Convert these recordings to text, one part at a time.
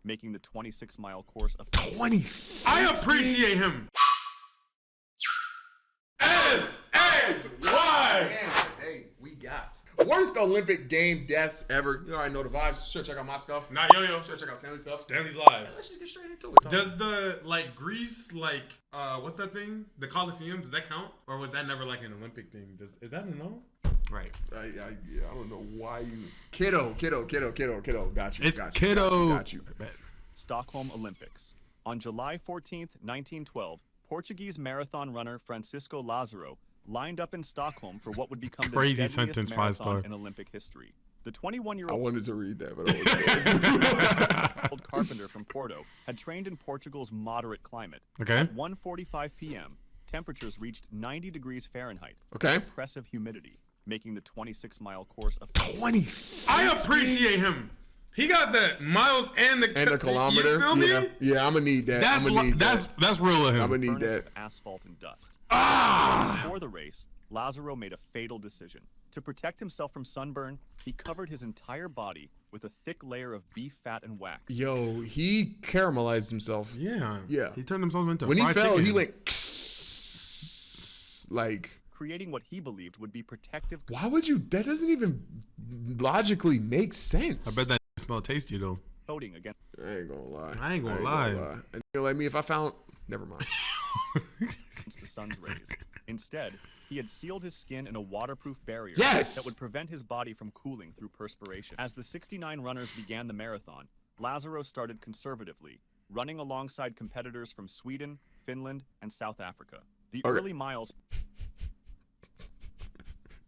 making the 26-mile course a 26. I appreciate him. S-S-Y. Hey, we got worst Olympic game deaths ever. You already know the vibes. Sure, check out my stuff. Not yo-yo. Sure, check out Stanley's stuff. Stanley's live. Let's just get straight into it. Does the Greece what's that thing? The Coliseum, does that count? Or was that never like an Olympic thing? Is that a no? Right. I don't know why you kiddo. Got you. It's got kiddo. Got you. Stockholm Olympics. On July 14th, 1912, Portuguese marathon runner Francisco Lázaro lined up in Stockholm for what would become the Crazy deadliest sentence, marathon 5-star. in Olympic history. The I 21-year-old wanted to read that, but I was carpenter from Porto had trained in Portugal's moderate climate. Okay. At 1:45 p.m., temperatures reached 90 degrees Fahrenheit. Okay. Oppressive humidity, making the 26-mile course a 26. I appreciate him. He got the miles and the kilometer. You feel me? Yeah, I'm gonna need that. That's real of him. I'm gonna need furnace that. of asphalt and dust. Ah! Before the race, Lázaro made a fatal decision. To protect himself from sunburn, he covered his entire body with a thick layer of beef fat and wax. Yo, he caramelized himself. Yeah. Yeah. He turned himself into When he fried fell, chicken. he went like. Creating what he believed would be protective. Why would you? That doesn't even logically make sense. I bet that smell tasty though. Coating against I ain't gonna lie. I ain't gonna lie. And you like me, if I found, never mind. the sun's rays. Instead, he had sealed his skin in a waterproof barrier Yes! that would prevent his body from cooling through perspiration. As the 69 runners began the marathon, Lázaro started conservatively, running alongside competitors from Sweden, Finland, and South Africa. The early miles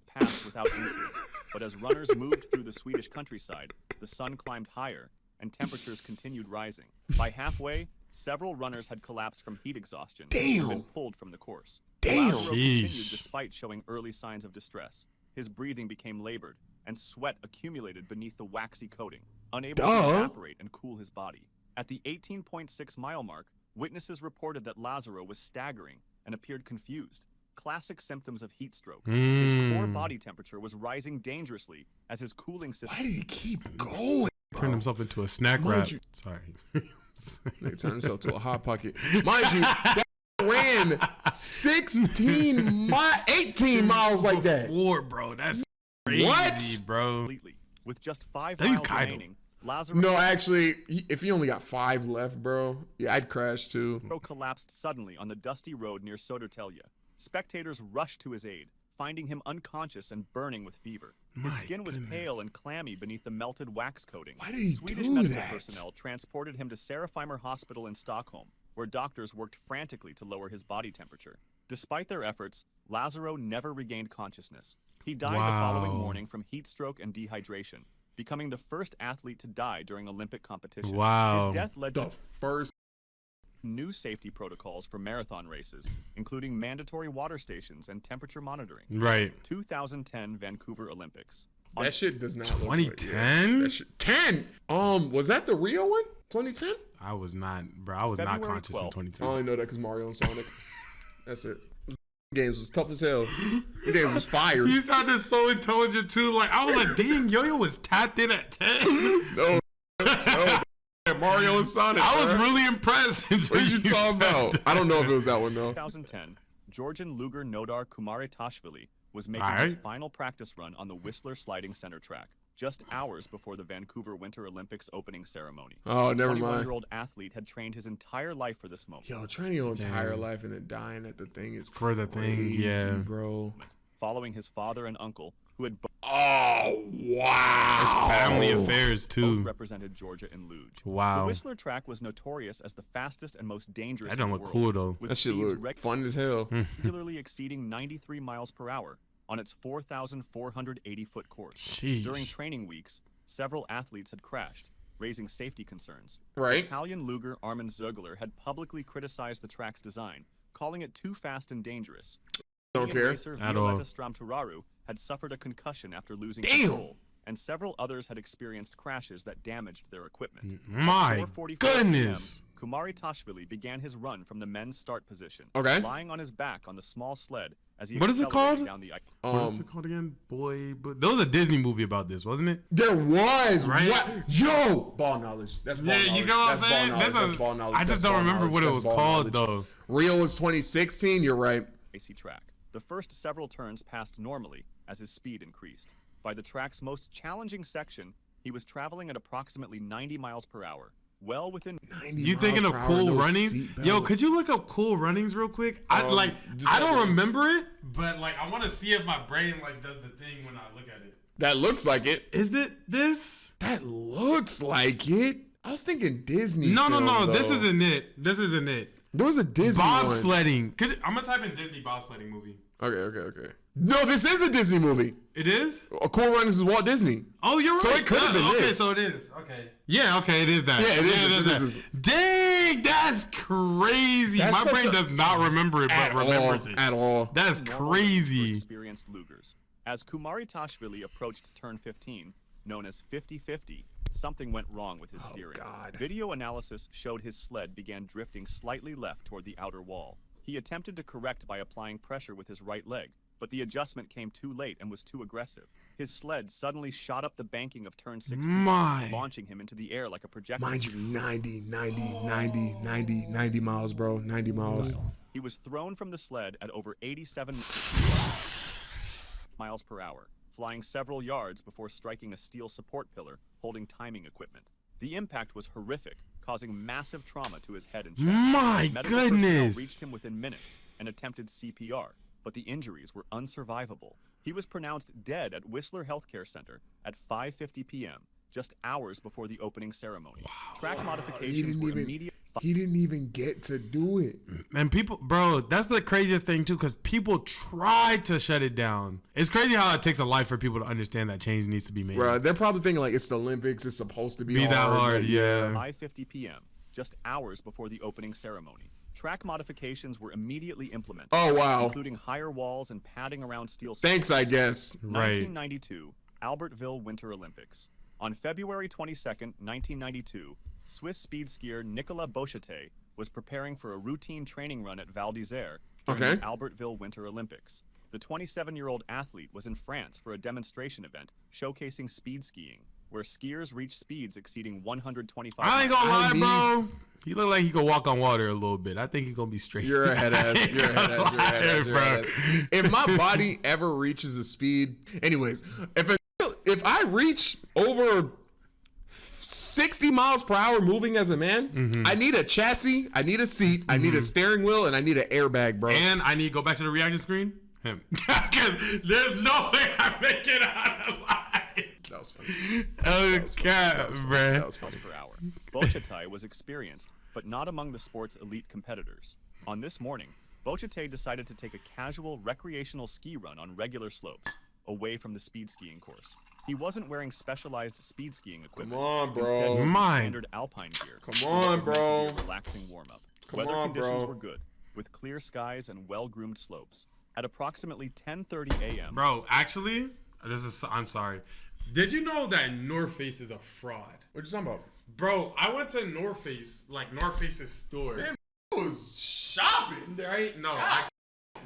passed without incident, but as runners moved through the Swedish countryside, the sun climbed higher, and temperatures continued rising. By halfway, several runners had collapsed from heat exhaustion and been pulled from the course. Lázaro continued despite showing early signs of distress. His breathing became labored, and sweat accumulated beneath the waxy coating, unable to evaporate and cool his body. At the 18.6-mile mark, witnesses reported that Lázaro was staggering and appeared confused. Classic symptoms of heat stroke. His core body temperature was rising dangerously as his cooling system. Why did he keep going? Turned himself into a snack wrap. Sorry. They turned himself to a hot pocket. Mind you, that ran 18 miles like that. Bro, that's crazy, bro. Completely. With just 5 miles remaining, Lázaro No, actually, if he only got 5 left, bro, yeah, I'd crash too. collapsed suddenly on the dusty road near Södertälje. Spectators rushed to his aid, finding him unconscious and burning with fever. His skin was pale and clammy beneath the melted wax coating. Why did he Swedish do medical that? personnel transported him to Serafimer Hospital in Stockholm, where doctors worked frantically to lower his body temperature. Despite their efforts, Lázaro never regained consciousness. He died the following morning from heat stroke and dehydration, becoming the first athlete to die during Olympic competition. Wow. His death led to First. new safety protocols for marathon races, including mandatory water stations and temperature monitoring. Right. 2010 Vancouver Olympics. That shit does not look 2010? That shit, 10? Was that the Rio one? 2010? I was not February conscious 12th. in I 2010. only know that because Mario and Sonic. That's it. Games was tough as hell. The games was fire. You sounded so intelligent too. Like I was like, dang, Yo-Yo was tapped in at 10. No. Mario and Sonic. I was bro. really impressed. What you talking about? I don't know if it was that one though. 2010, Georgian luger Nodar Kumaritashvili was making his final practice run on the Whistler Sliding Center track, just hours before the Vancouver Winter Olympics opening ceremony. Oh, never The mind. 21-year-old athlete had trained his entire life for this moment. Yo, training your entire life and then dying at the thing is For the thing, crazy, yeah. bro. Following his father and uncle, who had both Oh, wow. It's family affairs too. represented Georgia in luge. The Wow. Whistler track was notorious as the fastest and most dangerous That don't in the look world, cool though. with That shit speeds look fun as hell. regularly exceeding 93 miles per hour on its 4,480-foot course. Sheesh. During training weeks, several athletes had crashed, raising safety concerns. Right. Italian luger Armin Zögler had publicly criticized the track's design, calling it too fast and dangerous. Don't Canadian care. racer At Violetta all. Stramturaru had suffered a concussion after losing Damn. control, and several others had experienced crashes that damaged their equipment. My 4:45 goodness. p.m., Kumaritashvili began his run from the men's start position, Okay. lying on his back on the small sled as he What is it accelerated called? down the ice. What is it called again? There was a Disney movie about this, wasn't it? There was. Right? What? Yo! Ball knowledge. That's ball knowledge. You get what I'm saying? That's ball knowledge. I just don't remember what it was called, though. Rio was 2016. You're right. Icy track. The first several turns passed normally as his speed increased. By the track's most challenging section, he was traveling at approximately 90 miles per hour, well within. 90 You miles thinking of per hour, Cool no Runnings? seatbelt. Yo, could you look up Cool Runnings real quick? I don't remember it, but like I want to see if my brain like does the thing when I look at it. That looks like it. Is it this? That looks like it. I was thinking Disney. No. film, This though. isn't it. This isn't it. There was a Disney one. Bobsledding. I'm gonna type in Disney bobsledding movie. Okay. No, this is a Disney movie. It is? A Cool Runnings is Walt Disney. Oh, you're right. So it could have been okay, this. so it is. Okay. Yeah, okay, it is that. Yeah, it is. that. Dang, that's crazy. That's My such brain a- does not remember it, but remembers it. At all. That's normal crazy. for experienced lugers. As Kumaritashvili approached turn 15, known as 50-50, something went wrong with his steering. God. Video analysis showed his sled began drifting slightly left toward the outer wall. He attempted to correct by applying pressure with his right leg, but the adjustment came too late and was too aggressive. His sled suddenly shot up the banking of turn 16, launching him into the air like a projectile. Mind you, 90 miles, bro. 90 miles. He was thrown from the sled at over 87 miles per hour, flying several yards before striking a steel support pillar holding timing equipment. The impact was horrific, causing massive trauma to his head and chest. My Medical personnel goodness. reached him within minutes and attempted CPR, but the injuries were unsurvivable. He was pronounced dead at Whistler Healthcare Center at 5:50 p.m., just hours before the opening ceremony. Track modifications were immediate. He didn't even get to do it. And people, bro, that's the craziest thing too, because people tried to shut it down. It's crazy how it takes a life for people to understand that change needs to be made. Bro, they're probably thinking like it's the Olympics. It's supposed to be That hard, but yeah. 5:50 p.m., just hours before the opening ceremony. Track modifications were immediately implemented. Oh, wow. Including higher walls and padding around steel Thanks, supports. I guess. Right. 1992, Albertville Winter Olympics. On February 22nd, 1992, Swiss speed skier Nicolas Bochete was preparing for a routine training run at Val d'Isère during Okay. the Albertville Winter Olympics. The 27-year-old athlete was in France for a demonstration event showcasing speed skiing, where skiers reach speeds exceeding 125 I ain't gonna lie, I bro. He look like he could walk on water a little bit. I think he's gonna be straight. You're a head ass. You're a head ass. You're a head ass. You're a head ass. If my body ever reaches a speed, anyways, if I reach over 60 miles per hour moving as a man, I need a chassis, I need a seat, I need a steering wheel, and I need an airbag, bro. And I need to go back to the reaction screen. Him, because there's no way I make it out alive. That was funny. Oh God, That bro. was funny. per hour. Bochete was experienced, but not among the sport's elite competitors. On this morning, Bochete decided to take a casual recreational ski run on regular slopes, away from the speed skiing course. He wasn't wearing specialized speed skiing equipment. Come on, bro. Instead, using Mine. standard alpine gear. Come in what on, was meant to be bro. a relaxing warm-up. Come Weather on, conditions bro. were good, with clear skies and well-groomed slopes. At approximately 10:30 a.m., Bro, actually, I'm sorry. Did you know that North Face is a fraud? What you talking about? Bro, I went to North Face, like North Face's store. Damn, was shopping. Right? No,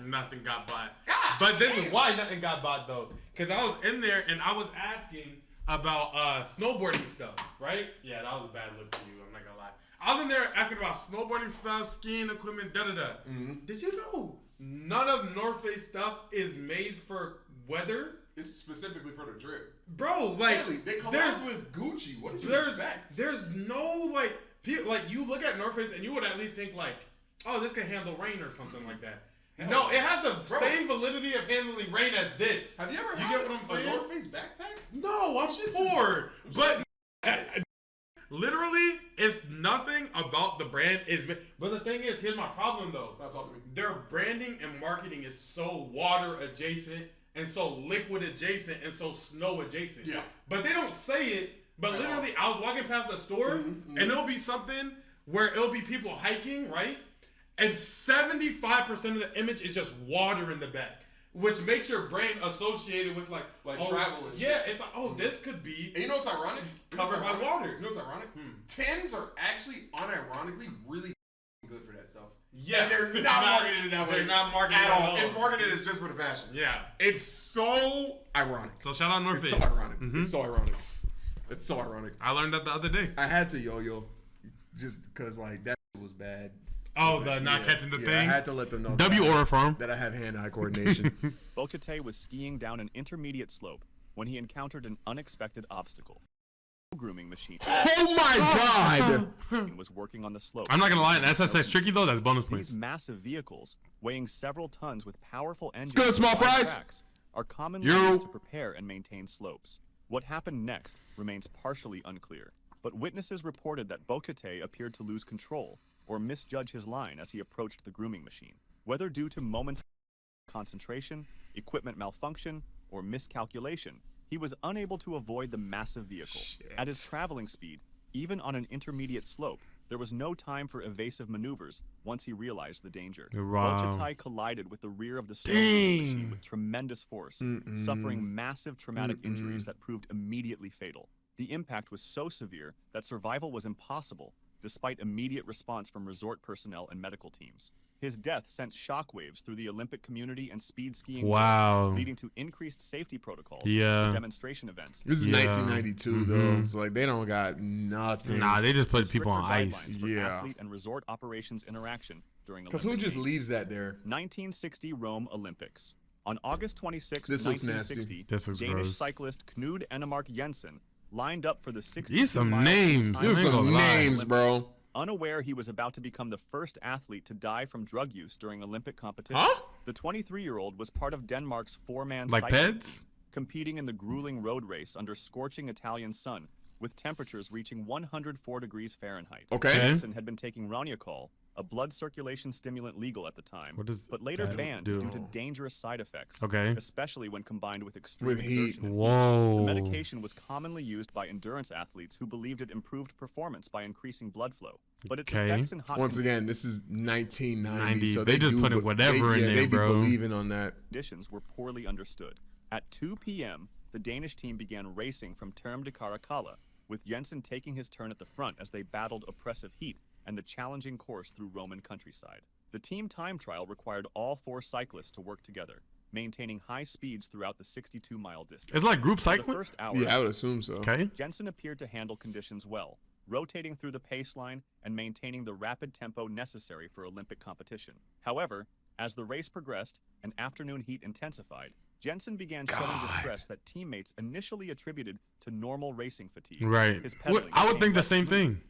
nothing got bought. God But this damn. is why nothing got bought though. Because I was in there and I was asking about snowboarding stuff, right? Yeah, that was a bad look to you, I'm not gonna lie. I was in there asking about snowboarding stuff, skiing equipment, da-da-da. Did you know none of North Face stuff is made for weather? It's specifically for the drip. Bro, like, They there's, collab with Gucci. What did you there's, expect? there's no, like, like, you look at North Face and you would at least think, like, oh, this can handle rain or something like that. No, it has the same validity of handling rain as this. Have you ever You had get what I'm saying? a North Face backpack? No, I'm poor. But literally, it's nothing about the brand is. But the thing is, here's my problem though. Now talk to me. Their branding and marketing is so water adjacent and so liquid adjacent and so snow adjacent. Yeah. But they don't say it. But At literally, I was walking past the store and it'll be something where it'll be people hiking, right? And 75% of the image is just water in the back. which makes your brain associated with like travel and yeah, shit. it's like, this could be. And you know what's ironic? Covered by water. You know what's ironic? 10s are actually unironically really good for that stuff. Yeah, and they're not marketed in that way. They're not marketed at all. all. It's marketed as just for the fashion. Yeah, it's so ironic. So shout out North Face. It's so ironic. It's so ironic. It's so ironic. I learned that the other day. I had to yo-yo just because like that was bad. Oh, the not catching the thing. I had to let them know. That I have hand-eye coordination. Bocate was skiing down an intermediate slope when he encountered an unexpected obstacle. A grooming machine. Oh my God! Was working on the slope. I'm not gonna lie, an SSX tricky though. That's bonus points. These massive vehicles, weighing several tons with powerful engines, good, small fries. Tracks, are commonly used to prepare and maintain slopes. What happened next remains partially unclear, but witnesses reported that Bocate appeared to lose control or misjudge his line as he approached the grooming machine. Whether due to momentary concentration, equipment malfunction, or miscalculation, he was unable to avoid the massive vehicle. At his traveling speed, even on an intermediate slope, there was no time for evasive maneuvers once he realized the danger. Bocate collided with the rear of the machine with tremendous force, suffering massive traumatic injuries that proved immediately fatal. The impact was so severe that survival was impossible, despite immediate response from resort personnel and medical teams. His death sent shockwaves through the Olympic community and speed skiing, leading to increased safety protocols for demonstration events. This is 1992, though. It's like they don't got nothing. Nah, they just put people on ice. For athlete and resort operations interaction during Olympic Because who just Games. leaves that there? 1960 Rome Olympics. On August 26, This looks 1960, This looks Danish gross. cyclist Knud Enemark Jensen lined up for the 60 These some names. These are some names, bro. Unaware he was about to become the first athlete to die from drug use during Olympic competition, the 23-year-old was part of Denmark's four-man cycling Peds? team, competing in the grueling road race under scorching Italian sun, with temperatures reaching 104 degrees Fahrenheit. Okay. Jensen had been taking Roniacol, a blood circulation stimulant legal at the time, but later banned due to dangerous side effects, especially when combined with extreme exertion. The medication was commonly used by endurance athletes who believed it improved performance by increasing blood flow. But its effects in hot Once again, this is 1990, so they just put whatever in there, they bro. Be believing on that. Conditions were poorly understood. At 2 p.m., the Danish team began racing from Terme de Caracalla, with Jensen taking his turn at the front as they battled oppressive heat and the challenging course through Roman countryside. The team time trial required all four cyclists to work together, maintaining high speeds throughout the 62-mile distance. It's like group For cycling? the first hour, Yeah, I would assume so. Jensen appeared to handle conditions well, rotating through the pace line and maintaining the rapid tempo necessary for Olympic competition. However, as the race progressed and afternoon heat intensified, Jensen began showing distress that teammates initially attributed to normal racing fatigue. Right. His pedaling I would became think the less same smooth, thing.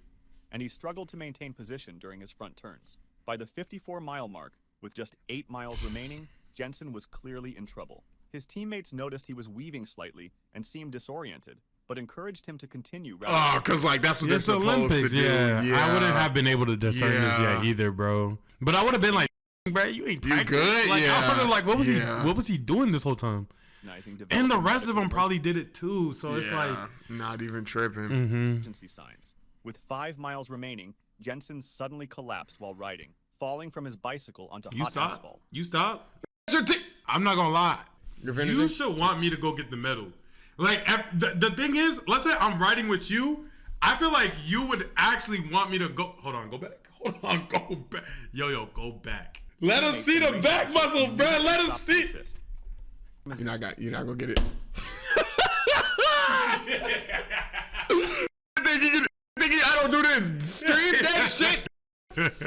and he struggled to maintain position during his front turns. By the 54-mile mark, with just 8 miles remaining, Jensen was clearly in trouble. His teammates noticed he was weaving slightly and seemed disoriented, but encouraged him to continue. Because like that's what they're It's supposed Olympics, to do. I wouldn't have been able to discern this yet either, bro. But I would have been like, bro, you ain't practicing. good? Like, I would have like, what Yeah. was he doing this whole time? And the rest of them probably did it too. So it's like not even tripping. Emergency signs. With 5 miles remaining, Jensen suddenly collapsed while riding, falling from his bicycle onto hot asphalt. You stop? I'm not gonna lie. You should want me to go get the medal. Like, the thing is, let's say I'm riding with you. I feel like you would actually want me to go. Hold on, go back. Hold on, go back. Yo, go back. Let us see the back muscle, bro. Let us see. You're not gonna get it. I don't do this. Stream that shit.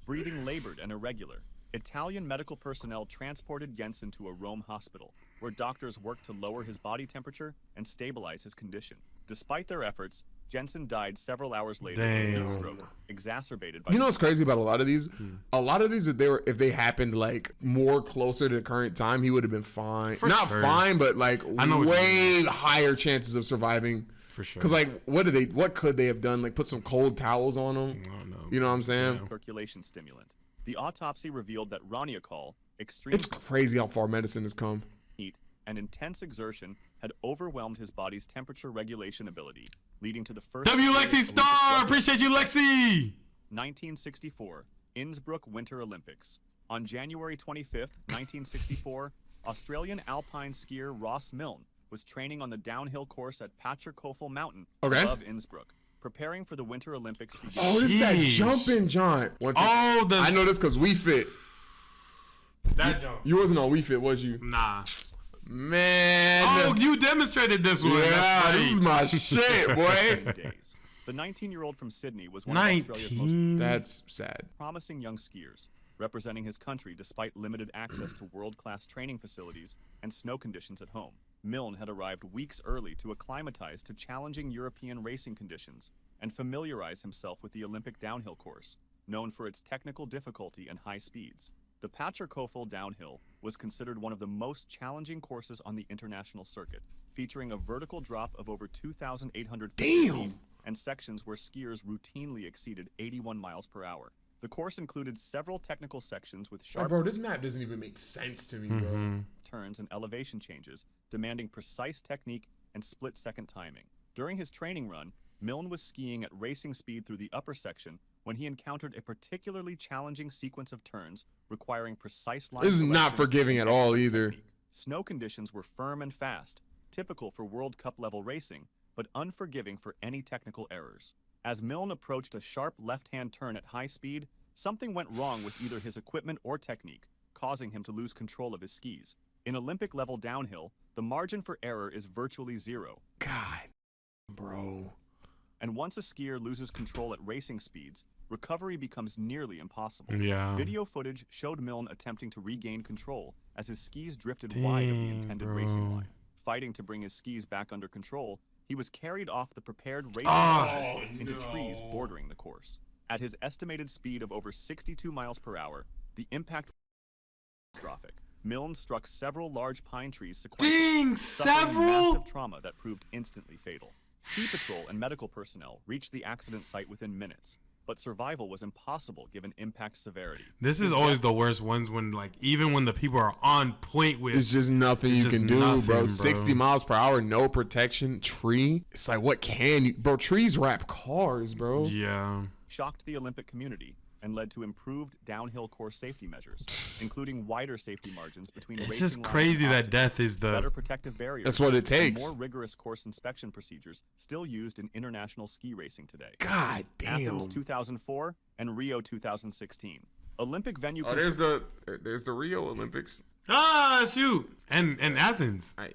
Breathing labored and irregular, Italian medical personnel transported Jensen to a Rome hospital, where doctors worked to lower his body temperature and stabilize his condition. Despite their efforts, Jensen died several hours later of a heat stroke, exacerbated by. You know what's crazy about a lot of these? A lot of these, if they happened like more closer to the current time, he would have been fine. Not fine, but like way higher chances of surviving. For sure. Because like, what could they have done? Like put some cold towels on him? I don't know. You know what I'm saying? Circulation stimulant. The autopsy revealed that Roniacol, extreme. It's crazy how far medicine has come. Heat and intense exertion had overwhelmed his body's temperature regulation ability, leading to the first. W Lexi Star! Appreciate you, Lexi! 1964, Innsbruck Winter Olympics. On January 25th, 1964, Australian alpine skier Ross Milne was training on the downhill course at Paterkofel Mountain Okay. above Innsbruck, preparing for the Winter Olympics beginning. Oh, this is that Jeez. jumping John. Oh, I know this because We Fit. That jump. You wasn't on We Fit, was you? Nah. Man. Oh, you demonstrated this one. yeah, That's this is my shit, boy. Days. The 19-year-old from Sydney was one of Australia's most 19. That's sad. promising young skiers, representing his country despite limited access to world-class training facilities and snow conditions at home. Milne had arrived weeks early to acclimatize to challenging European racing conditions and familiarize himself with the Olympic downhill course, known for its technical difficulty and high speeds. The Paterkofel downhill was considered one of the most challenging courses on the international circuit, featuring a vertical drop of over 2,850 feet and sections where skiers routinely exceeded 81 miles per hour. The course included several technical sections with Oh, sharp bro, this map doesn't even make sense to me, bro. turns and elevation changes, demanding precise technique and split-second timing. During his training run, Milne was skiing at racing speed through the upper section when he encountered a particularly challenging sequence of turns requiring precise line This is selection not forgiving and at all excellent either. technique. Snow conditions were firm and fast, typical for World Cup level racing, but unforgiving for any technical errors. As Milne approached a sharp left-hand turn at high speed, something went wrong with either his equipment or technique, causing him to lose control of his skis. In Olympic-level downhill, the margin for error is virtually zero. God, bro. And once a skier loses control at racing speeds, recovery becomes nearly impossible. Yeah. Video footage showed Milne attempting to regain control as his skis drifted wide of the Dang, intended bro. racing line. Fighting to bring his skis back under control, he was carried off the prepared racing Oh, surface into trees bordering the course. At his estimated speed of over 62 miles per hour, the impact was catastrophic. Milne struck several large pine trees sequentially, Dang, suffering several? massive trauma that proved instantly fatal. Ski patrol and medical personnel reached the accident site within minutes, but survival was impossible given impact severity. This is always the worst ones when, like, even when the people are on point with. It's just nothing you just can do, nothing, bro. bro. 60 miles per hour, no protection, tree. It's like, what can you, bro? Trees wrap cars, bro. Yeah. Shocked the Olympic community and led to improved downhill course safety measures, including wider safety margins between It's racing just lines crazy and that obstacles, death is better the. protective barriers. That's what it and takes. more rigorous course inspection procedures still used in international ski racing today. God damn. Athens 2004 and Rio 2016. Olympic venue Oh, there's the Rio Olympics. Ah, shoot. And Athens. I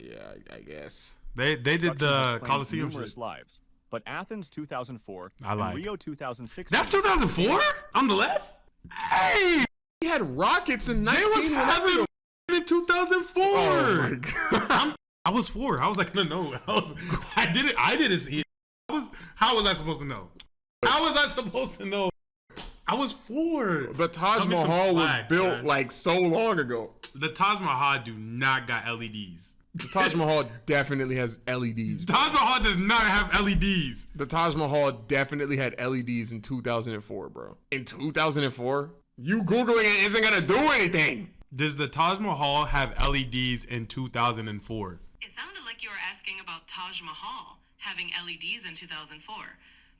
guess. They did construction has the claimed Coliseum numerous shit. lives, but Athens 2004 I lied. and Rio 2016. That's 2004? On the left? Hey! He had rockets in They 19. was having in 2004. Oh my God. I was 4. I was like, no. I didn't see it. How was I supposed to know? How was I supposed to know? I was 4. The Taj Cut me some Mahal was slack, built man. like so long ago. The Taj Mahal do not got LEDs. The Taj Mahal definitely has LEDs. Taj Mahal does not have LEDs. The Taj Mahal definitely had LEDs in 2004, bro. In 2004? You Googling it isn't gonna do anything. Does the Taj Mahal have LEDs in 2004? It sounded like you were asking about Taj Mahal having LEDs in 2004.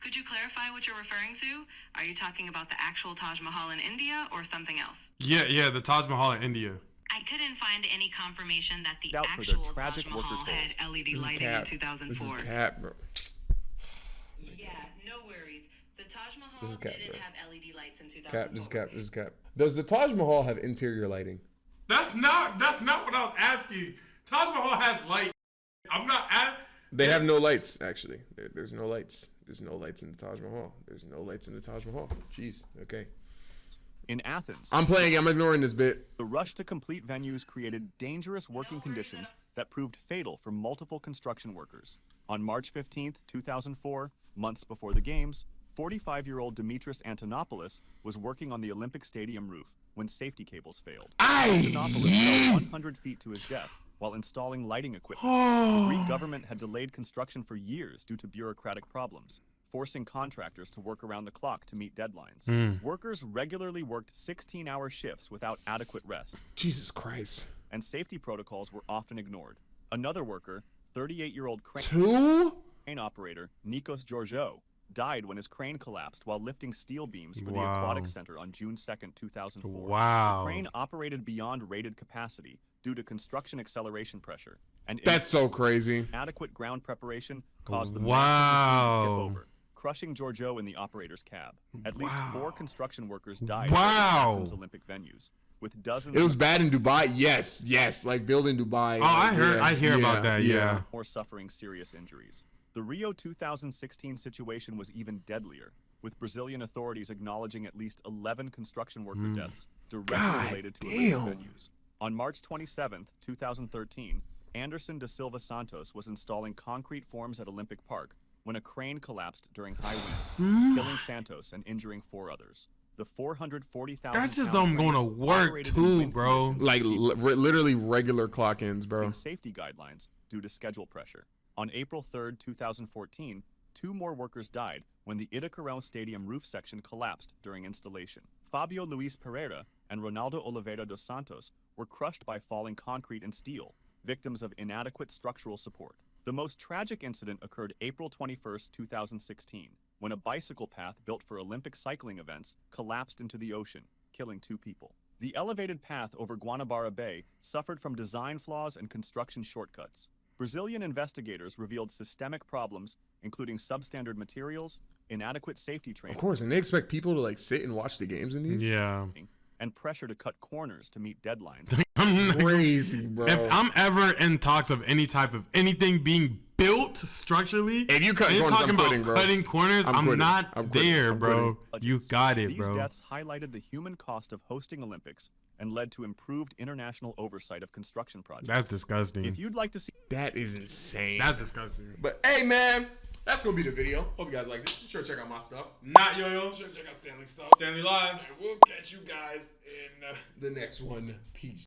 Could you clarify what you're referring to? Are you talking about the actual Taj Mahal in India or something else? Yeah, the Taj Mahal in India. I couldn't find any confirmation that the Out for their actual tragic Taj worker Mahal tolls. had LED This is lighting in cap. 2004. This is cap, bro. Yeah, no worries. The Taj Mahal This is cap, didn't bro. have LED lights in 2004. Cap, this is cap, this is cap. Does the Taj Mahal have interior lighting? That's not what I was asking. Taj Mahal has light. I'm not at. They have no lights, actually. There's no lights. There's no lights in the Taj Mahal. There's no lights in the Taj Mahal. Jeez, okay. In Athens, I'm ignoring this bit. the rush to complete venues created dangerous working conditions that proved fatal for multiple construction workers. On March 15th, 2004, months before the Games, 45-year-old Dimitris Antonopoulos was working on the Olympic Stadium roof when safety cables failed. Antonopoulos fell 100 feet to his death while installing lighting equipment. The Greek government had delayed construction for years due to bureaucratic problems, forcing contractors to work around the clock to meet deadlines. Workers regularly worked 16-hour shifts without adequate rest, Jesus Christ. and safety protocols were often ignored. Another worker, 38-year-old crane 2? operator Nikos Georgiou, died when his crane collapsed while lifting steel beams for the Wow. Aquatic Center on June 2nd, 2004. Wow. The crane operated beyond rated capacity, due to construction acceleration pressure. And That's so crazy. inadequate ground preparation caused the Wow. to tip over, crushing Giorgio in the operator's cab. At least 4 construction workers died Wow. at Olympic venues, with dozens It was bad in Dubai. Yes, like building Dubai. Oh, I hear about that. Yeah. more suffering serious injuries. The Rio 2016 situation was even deadlier, with Brazilian authorities acknowledging at least 11 construction worker deaths directly related to Olympic venues. On March 27, 2013, Anderson da Silva Santos was installing concrete forms at Olympic Park when a crane collapsed during high winds, killing Santos and injuring 4 others. The 440,000 That's just them going to work too, bro. Like literally regular clock-ins, bro. Safety guidelines due to schedule pressure. On April 3, 2014, 2 more workers died when the Itacarão Stadium roof section collapsed during installation. Fabio Luis Pereira and Ronaldo Oliveira dos Santos were crushed by falling concrete and steel, victims of inadequate structural support. The most tragic incident occurred April 21, 2016, when a bicycle path built for Olympic cycling events collapsed into the ocean, killing 2 people. The elevated path over Guanabara Bay suffered from design flaws and construction shortcuts. Brazilian investigators revealed systemic problems, including substandard materials, inadequate safety training, Of course, and they expect people to like sit and watch the games in these. Yeah. and pressure to cut corners to meet deadlines. Crazy, bro. If I'm ever in talks of any type of anything being built structurally, If you cut and you're corners, talking I'm about quitting, bro. cutting corners, I'm I'm quitting. not I'm quitting. there, I'm bro. quitting. You got it, These bro. deaths highlighted the human cost of hosting Olympics and led to improved international oversight of construction projects. That's disgusting. If you'd like to see That is insane. That's disgusting. But hey, man, that's gonna be the video. Hope you guys liked it. Be sure to check out my stuff. Not yo-yo. Be sure to check out Stanley's stuff. Stanley Live. And we'll catch you guys in the next one. Peace.